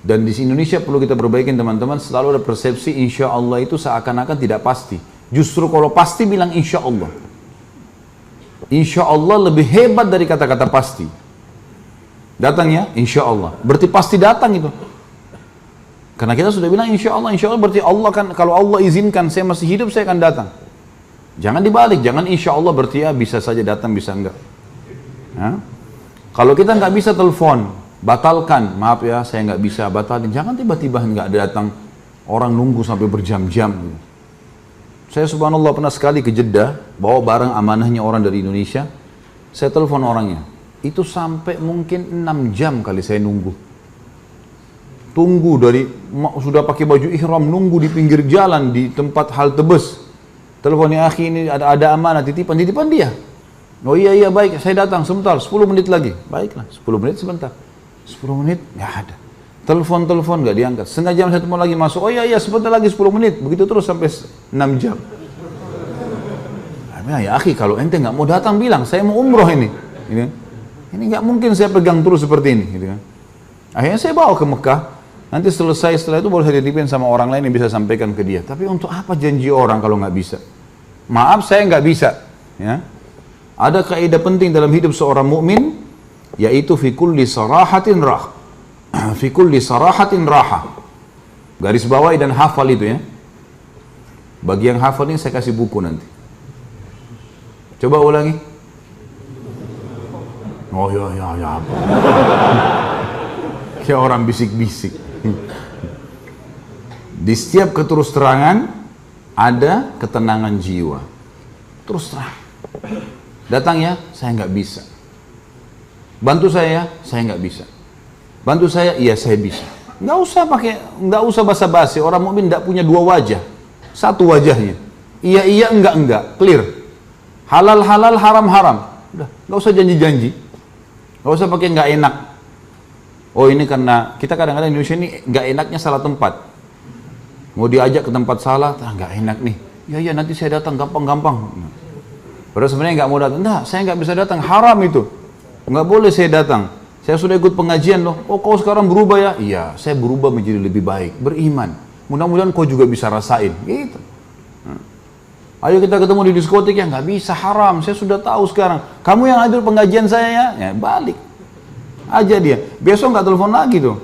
Dan di Indonesia perlu kita perbaikin teman-teman, selalu ada persepsi insya Allah itu seakan-akan tidak pasti. Justru kalau pasti bilang insya Allah. Insya Allah lebih hebat dari kata-kata pasti. Datang ya, insya Allah. Berarti pasti datang itu. Karena kita sudah bilang insya Allah berarti Allah kan, kalau Allah izinkan saya masih hidup saya akan datang. Jangan dibalik, jangan insya Allah berarti ya bisa saja datang, bisa enggak. Ya? Kalau kita nggak bisa telepon, batalkan, maaf ya saya nggak bisa, batalkan. Jangan tiba-tiba nggak datang, orang nunggu sampai berjam-jam. Saya subhanallah pernah sekali ke Jeddah, bawa barang amanahnya orang dari Indonesia, saya telepon orangnya, itu sampai mungkin 6 jam kali saya nunggu. Tunggu dari, sudah pakai baju ihram, nunggu di pinggir jalan, di tempat halte bus. Teleponnya, akhi ini ada amanah, titipan dia. Oh iya baik, saya datang sebentar, 10 menit lagi. Baiklah, 10 menit sebentar. 10 menit, nggak ada. Telepon nggak diangkat. Setengah jam saya lagi masuk, oh iya sebentar lagi 10 menit. Begitu terus sampai 6 jam. Ya akhi, kalau ente nggak mau datang bilang, saya mau umroh ini. Ini nggak mungkin saya pegang terus seperti ini. Gitu kan. Akhirnya saya bawa ke Mekah. Nanti selesai, setelah itu baru saya titipin sama orang lain yang bisa sampaikan ke dia. Tapi untuk apa janji orang kalau nggak bisa? Maaf, saya nggak bisa. Ya. Ada kaidah penting dalam hidup seorang mukmin, yaitu fi kulli sarahatin rah. Fi kulli sarahatin raha. Garis bawahi dan hafal itu ya. Bagi yang hafal ini saya kasih buku nanti. Coba ulangi. Oh ya. Kayak orang bisik-bisik. Di setiap keterus terangan ada ketenangan jiwa. Terus terang. Datang ya, saya nggak bisa. Bantu saya nggak bisa. Bantu saya, iya saya bisa. Nggak usah basa-basi. Orang mukmin nggak punya dua wajah, satu wajahnya. Iya enggak, clear. Halal haram. Udah, nggak usah janji-janji. Nggak usah pakai nggak enak. Oh ini karena kita kadang-kadang Indonesia ini nggak enaknya salah tempat. Mau diajak ke tempat salah, nggak enak nih. Ya nanti saya datang gampang. Padahal sebenarnya nggak mau datang. Nah, saya nggak bisa datang, haram itu. Nggak boleh saya datang. Saya sudah ikut pengajian loh. Oh kau sekarang berubah ya? Iya, saya berubah menjadi lebih baik, beriman. Mudah-mudahan kau juga bisa rasain. Gitu. Ayo kita ketemu di diskotik ya, nggak bisa, haram. Saya sudah tahu sekarang. Kamu yang hadir pengajian saya ya balik aja dia. Besok nggak telepon lagi tuh.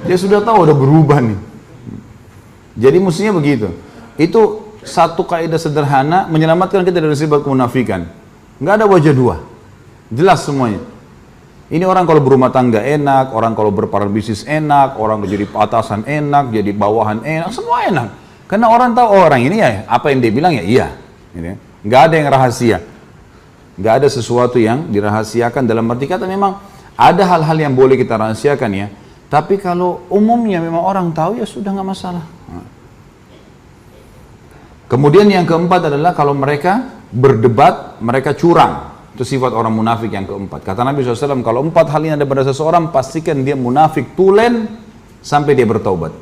Dia sudah tahu udah berubah nih. Jadi mestinya begitu. Itu satu kaidah sederhana menyelamatkan kita dari sifat kemunafikan. Nggak ada wajah dua. Jelas semuanya. Ini orang kalau berumah tangga enak, orang kalau berparabisnis enak, orang jadi atasan enak, jadi bawahan enak, semua enak. Karena orang tahu orang ini ya apa yang dia bilang ya iya. Nggak ada yang rahasia. Nggak ada sesuatu yang dirahasiakan, dalam arti kata memang ada hal-hal yang boleh kita rahasiakan ya. Tapi kalau umumnya memang orang tahu ya sudah nggak masalah. Kemudian yang keempat adalah kalau mereka berdebat, mereka curang. Itu sifat orang munafik yang keempat. Kata Nabi SAW, kalau 4 hal ini ada pada seseorang, pastikan dia munafik tulen sampai dia bertaubat.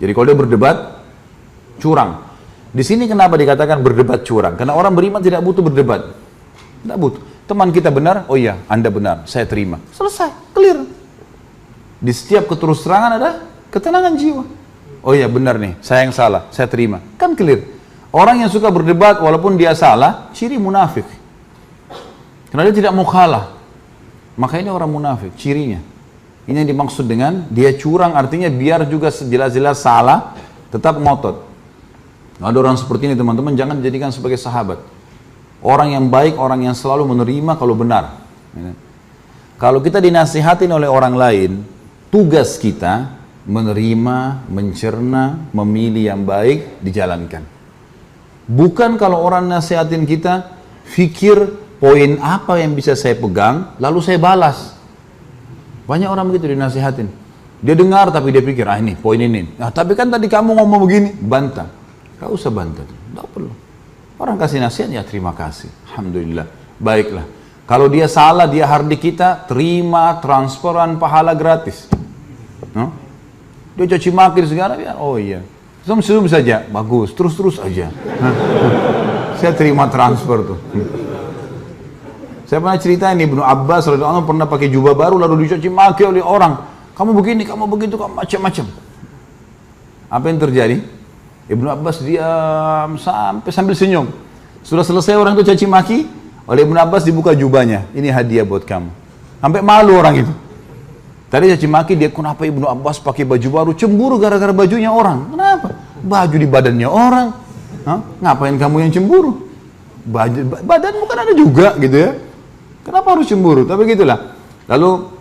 Jadi kalau dia berdebat, curang. Di sini kenapa dikatakan berdebat curang? Karena orang beriman tidak butuh berdebat. Tidak butuh. Teman kita benar, oh iya, Anda benar, saya terima. Selesai, clear. Di setiap keterus terangan ada ketenangan jiwa. Oh iya benar nih, saya yang salah, saya terima. Kan clear. Orang yang suka berdebat walaupun dia salah, ciri munafik. Karena dia tidak mau kalah. Maka ini orang munafik, cirinya. Ini yang dimaksud dengan dia curang, artinya biar juga jelas-jelas salah, tetap ngotot. Ada orang seperti ini teman-teman, jangan dijadikan sebagai sahabat. Orang yang baik, orang yang selalu menerima kalau benar. Kalau kita dinasihatin oleh orang lain, tugas kita menerima, mencerna, memilih yang baik, dijalankan. Bukan kalau orang nasihatin kita, fikir poin apa yang bisa saya pegang, lalu saya balas. Banyak orang begitu dinasihatin. Dia dengar tapi dia pikir, ini poin ini. Nah, tapi kan tadi kamu ngomong begini, bantah. Gak usah bantah, gak perlu. Orang kasih nasihat, ya terima kasih. Alhamdulillah, baiklah. Kalau dia salah, dia hardik kita, terima transferan pahala gratis. No? Dia caci maki segala, ya, oh iya. Senyum saja, bagus, terus aja. Saya terima transfer tuh. Saya pernah cerita ini, Ibnu Abbas radhiyallahu anhu pernah pakai jubah baru lalu dicaci maki oleh orang. Kamu begini, kamu begitu, kamu macam-macam. Apa yang terjadi? Ibnu Abbas diam sambil senyum. Sudah selesai orang itu caci maki, oleh Ibnu Abbas dibuka jubahnya. Ini hadiah buat kamu. Sampai malu orang itu. Tadi caci maki dia, kenapa Ibnu Abbas pakai baju baru? Cemburu gara-gara bajunya orang. Kenapa? Baju di badannya orang. Hah? Ngapain kamu yang cemburu? Badan bukan ada juga gitu ya. Kenapa harus cemburu? Tapi gitulah. Lalu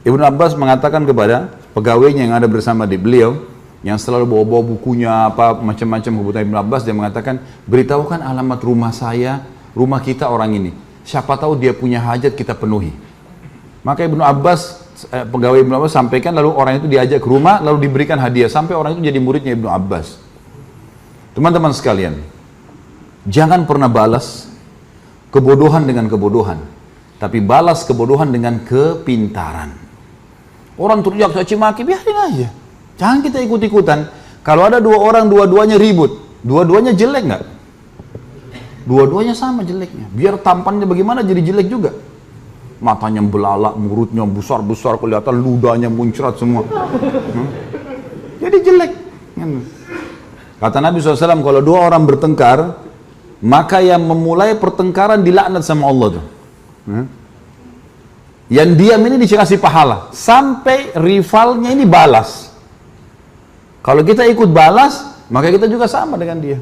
Ibnu Abbas mengatakan kepada pegawainya yang ada bersama di beliau, yang selalu bawa-bawa bukunya apa macam-macam kebutuhan Ibnu Abbas, dia mengatakan, beritahukan alamat rumah saya, rumah kita orang ini. Siapa tahu dia punya hajat kita penuhi. Maka Ibnu Abbas, pegawai Ibnu Abbas sampaikan, lalu orang itu diajak ke rumah, lalu diberikan hadiah sampai orang itu jadi muridnya Ibnu Abbas. Teman-teman sekalian, jangan pernah balas kebodohan dengan kebodohan, tapi balas kebodohan dengan kepintaran. Orang teriak caci maki, biarin aja. Jangan kita ikut-ikutan. Kalau ada dua orang, dua-duanya ribut, dua-duanya jelek nggak? Dua-duanya sama jeleknya. Biar tampannya bagaimana jadi jelek juga. Matanya belalak, mulutnya besar-besar, kelihatan ludahnya muncrat semua. Jadi jelek. Kata Nabi SAW, kalau dua orang bertengkar, maka yang memulai pertengkaran dilaknat sama Allah tuh. Yang diam ini dikasih pahala, sampai rivalnya ini balas. Kalau kita ikut balas, maka kita juga sama dengan dia.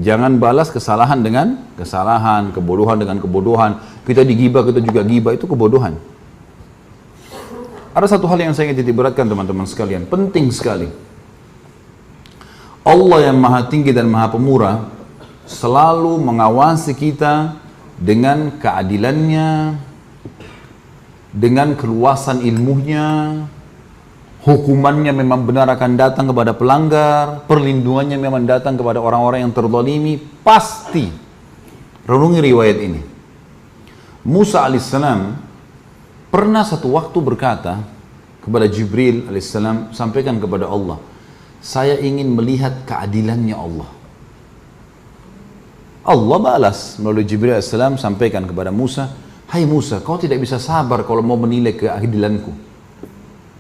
Jangan balas kesalahan dengan kesalahan, kebodohan dengan kebodohan. Kita digibah, kita juga gibah, itu kebodohan. Ada satu hal yang saya ingin titik beratkan teman-teman sekalian, penting sekali. Allah yang maha tinggi dan maha pemurah selalu mengawasi kita dengan keadilannya, dengan keluasan ilmunya. Hukumannya memang benar akan datang kepada pelanggar, perlindungannya memang datang kepada orang-orang yang terzalimi, pasti. Renungi riwayat ini. Musa alaihissalam pernah satu waktu berkata kepada Jibril alaihissalam, sampaikan kepada Allah, saya ingin melihat keadilannya Allah. Allah balas melalui Jibril alaihissalam, sampaikan kepada Musa, hai Musa, kau tidak bisa sabar kalau mau menilai keadilanku.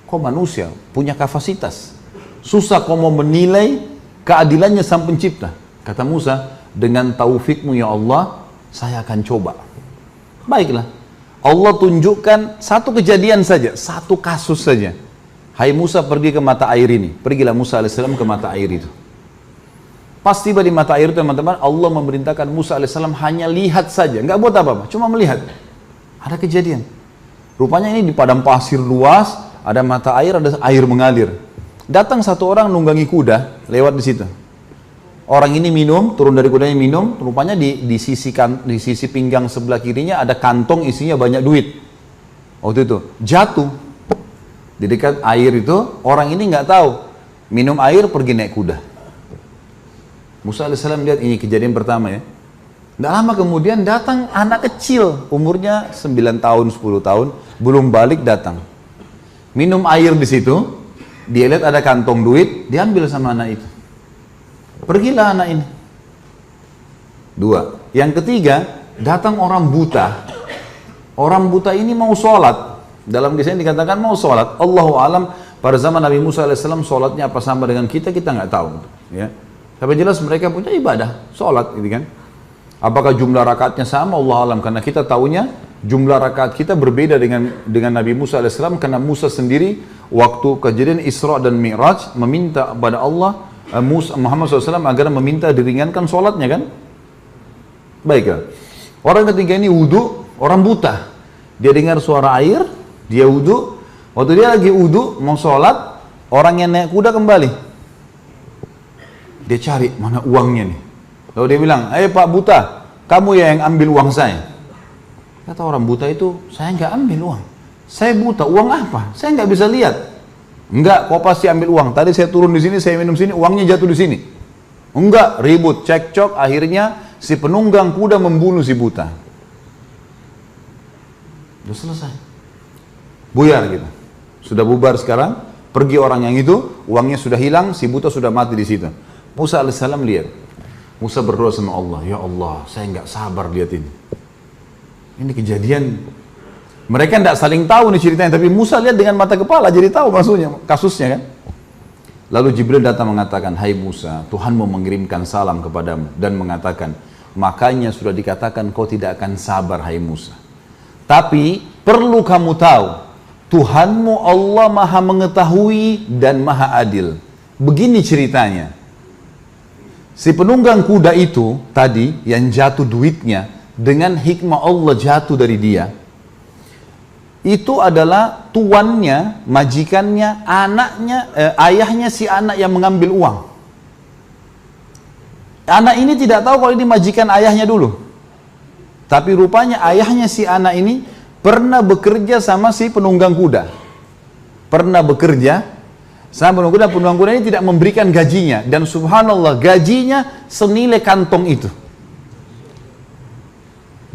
Kau manusia, punya kapasitas. Susah kau mau menilai keadilannya sang pencipta. Kata Musa, dengan taufikmu ya Allah, saya akan coba. Baiklah. Allah tunjukkan satu kejadian saja, satu kasus saja. Hai Musa, pergi ke mata air ini. Pergilah Musa alaihissalam ke mata air itu. Pas tiba di mata air itu teman-teman, Allah memerintahkan Musa alaihissalam hanya lihat saja. Nggak buat apa-apa, cuma melihat. Ada kejadian. Rupanya ini di padang pasir luas, ada mata air, ada air mengalir. Datang satu orang nunggangi kuda, lewat di situ. Orang ini minum, turun dari kudanya minum, rupanya di sisi pinggang sebelah kirinya ada kantong isinya banyak duit. Waktu itu, jatuh. Di dekat air itu, orang ini nggak tahu. Minum air, pergi naik kuda. Musa alaihissalam lihat, ini kejadian pertama ya. Nggak lama kemudian datang anak kecil, umurnya 9 tahun, 10 tahun, belum balik datang. Minum air di situ, dia lihat ada kantong duit, diambil sama anak itu. Pergilah anak ini. 2. Yang ketiga, datang orang buta. Orang buta ini mau sholat. Dalam kisah ini dikatakan mau sholat. Allahu alam, pada zaman Nabi Musa alaihissalam sholatnya apa sama dengan kita nggak tahu. Ya. Tapi jelas mereka punya ibadah, sholat, gitu kan. Apakah jumlah rakaatnya sama? Allah alam, karena kita tahunya jumlah rakaat kita berbeda dengan Nabi Musa alaihissalam, karena Musa sendiri waktu kejadian Isra dan Mi'raj meminta kepada Allah Muhammad SAW agar meminta diringankan sholatnya kan. Baiklah. Orang ketiga ini wudu, orang buta. Dia dengar suara air, dia wudu. Waktu dia lagi wudu mau sholat, orang yang naik kuda kembali. Dia cari mana uangnya nih. Lalu dia bilang, Pak buta, kamu ya yang ambil uang saya. Kata orang buta itu, saya nggak ambil uang. Saya buta, uang apa? Saya nggak bisa lihat. Enggak, kau pasti ambil uang. Tadi saya turun di sini, saya minum sini, uangnya jatuh di sini. Enggak, ribut, cekcok, akhirnya si penunggang kuda membunuh si buta. Sudah selesai. Buyar gitu. Sudah bubar sekarang, pergi orang yang itu, uangnya sudah hilang, si buta sudah mati di situ. Musa alaihissalam lihat. Musa berdoa sama Allah, ya Allah, saya nggak sabar lihat ini. Ini kejadian. Mereka tidak saling tahu nih ceritanya, tapi Musa lihat dengan mata kepala, jadi tahu maksudnya, kasusnya kan. Lalu Jibril datang mengatakan, hai Musa, Tuhanmu mengirimkan salam kepadamu dan mengatakan, makanya sudah dikatakan kau tidak akan sabar, hai Musa. Tapi perlu kamu tahu, Tuhanmu Allah maha mengetahui dan maha adil. Begini ceritanya. Si penunggang kuda itu tadi yang jatuh duitnya, dengan hikmah Allah jatuh dari dia, itu adalah tuannya, majikannya, anaknya, ayahnya si anak yang mengambil uang. Anak ini tidak tahu kalau ini majikan ayahnya dulu. Tapi rupanya ayahnya si anak ini pernah bekerja sama si penunggang kuda. Pernah bekerja sama penunggang kuda ini tidak memberikan gajinya. Dan subhanallah gajinya senilai kantong itu.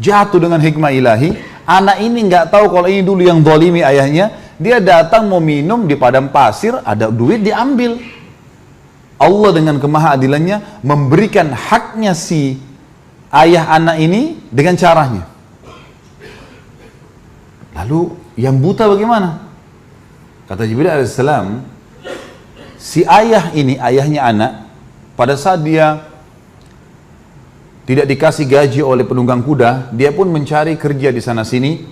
Jatuh dengan hikmah ilahi. Anak ini nggak tahu kalau ini dulu yang zalimi ayahnya. Dia datang mau minum di padang pasir, ada duit diambil. Allah dengan kemahaadilannya memberikan haknya si ayah anak ini dengan caranya. Lalu yang buta bagaimana? Kata Jibril alaihissalam, si ayah ini, ayahnya anak, pada saat dia tidak dikasih gaji oleh penunggang kuda, dia pun mencari kerja di sana sini,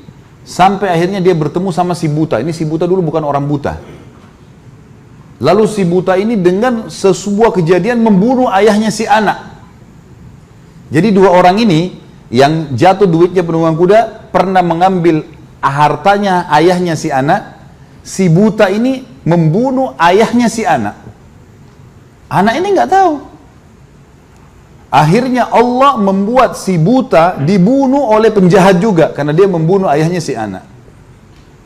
sampai akhirnya dia bertemu sama si buta. Ini si buta dulu bukan orang buta. Lalu si buta ini dengan sebuah kejadian membunuh ayahnya si anak. Jadi dua orang ini yang jatuh duitnya penunggang kuda pernah mengambil hartanya ayahnya si anak. Si buta ini membunuh ayahnya si anak. Anak ini nggak tahu. Akhirnya Allah membuat si buta dibunuh oleh penjahat juga karena dia membunuh ayahnya si anak.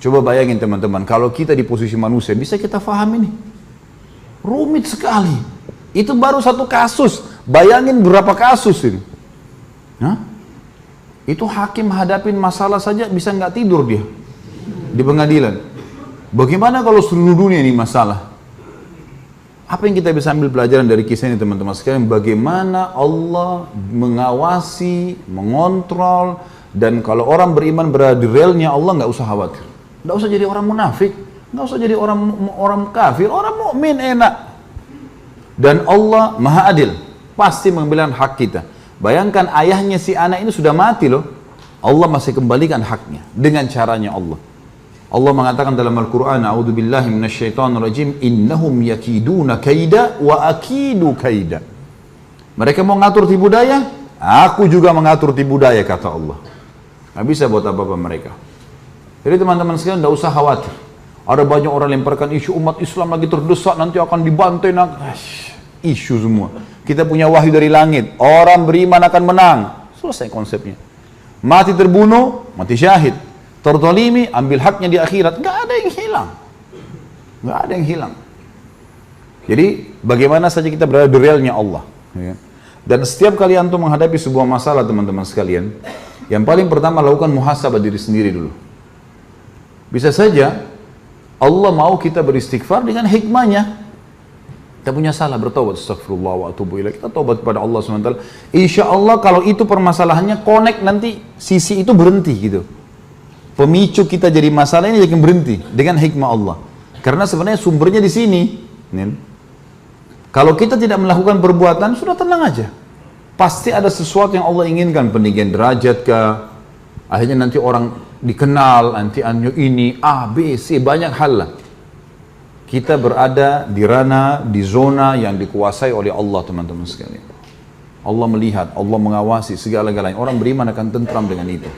Coba bayangin teman-teman, kalau kita di posisi manusia, bisa kita faham ini? Rumit sekali. Itu baru satu kasus. Bayangin berapa kasus ini. Hah? Itu hakim hadapin masalah saja bisa nggak tidur dia di pengadilan. Bagaimana kalau seluruh dunia ini masalah? Apa yang kita bisa ambil pelajaran dari kisah ini teman-teman sekalian? Bagaimana Allah mengawasi, mengontrol, dan kalau orang beriman berada di relnya Allah, nggak usah khawatir. Nggak usah jadi orang munafik, nggak usah jadi orang kafir, orang mukmin enak. Dan Allah maha adil, pasti mengambil hak kita. Bayangkan ayahnya si anak ini sudah mati loh, Allah masih kembalikan haknya dengan caranya Allah. Allah mengatakan dalam Al-Quran, A'udzubillahi minasyaitonirrajim, innahum yakiduna kaida wa akidu kaida. Mereka mau ngatur tipu daya, aku juga mengatur tipu daya, kata Allah. Nggak bisa buat apa-apa mereka. Jadi teman-teman sekalian, tidak usah khawatir. Ada banyak orang lemparkan isu umat Islam lagi terdesak, nanti akan dibantai. Isu semua. Kita punya wahyu dari langit, orang beriman akan menang. Selesai konsepnya. Mati terbunuh, mati syahid. Terzalimi, ambil haknya di akhirat. Nggak ada yang hilang. Nggak ada yang hilang. Jadi bagaimana saja kita berada di realnya Allah. Ya. Dan setiap kali antum menghadapi sebuah masalah teman-teman sekalian, yang paling pertama lakukan muhasabah diri sendiri dulu. Bisa saja Allah mau kita beristighfar dengan hikmahnya. Kita punya salah, bertaubat, astagfirullah wa atubu ilaih. Kita taubat kepada Allah SWT. Insya Allah kalau itu permasalahannya connect, nanti sisi itu berhenti gitu. Pemicu kita jadi masalah ini akan berhenti dengan hikmah Allah. Karena sebenarnya sumbernya di sini. Kalau kita tidak melakukan perbuatan, sudah tenang aja. Pasti ada sesuatu yang Allah inginkan, peninggian derajat kah? Akhirnya nanti orang dikenal, nanti ini A, B, C, banyak hal lah. Kita berada di ranah, di zona yang dikuasai oleh Allah teman-teman sekalian. Allah melihat, Allah mengawasi segala-galanya. Orang beriman akan tentram dengan itu.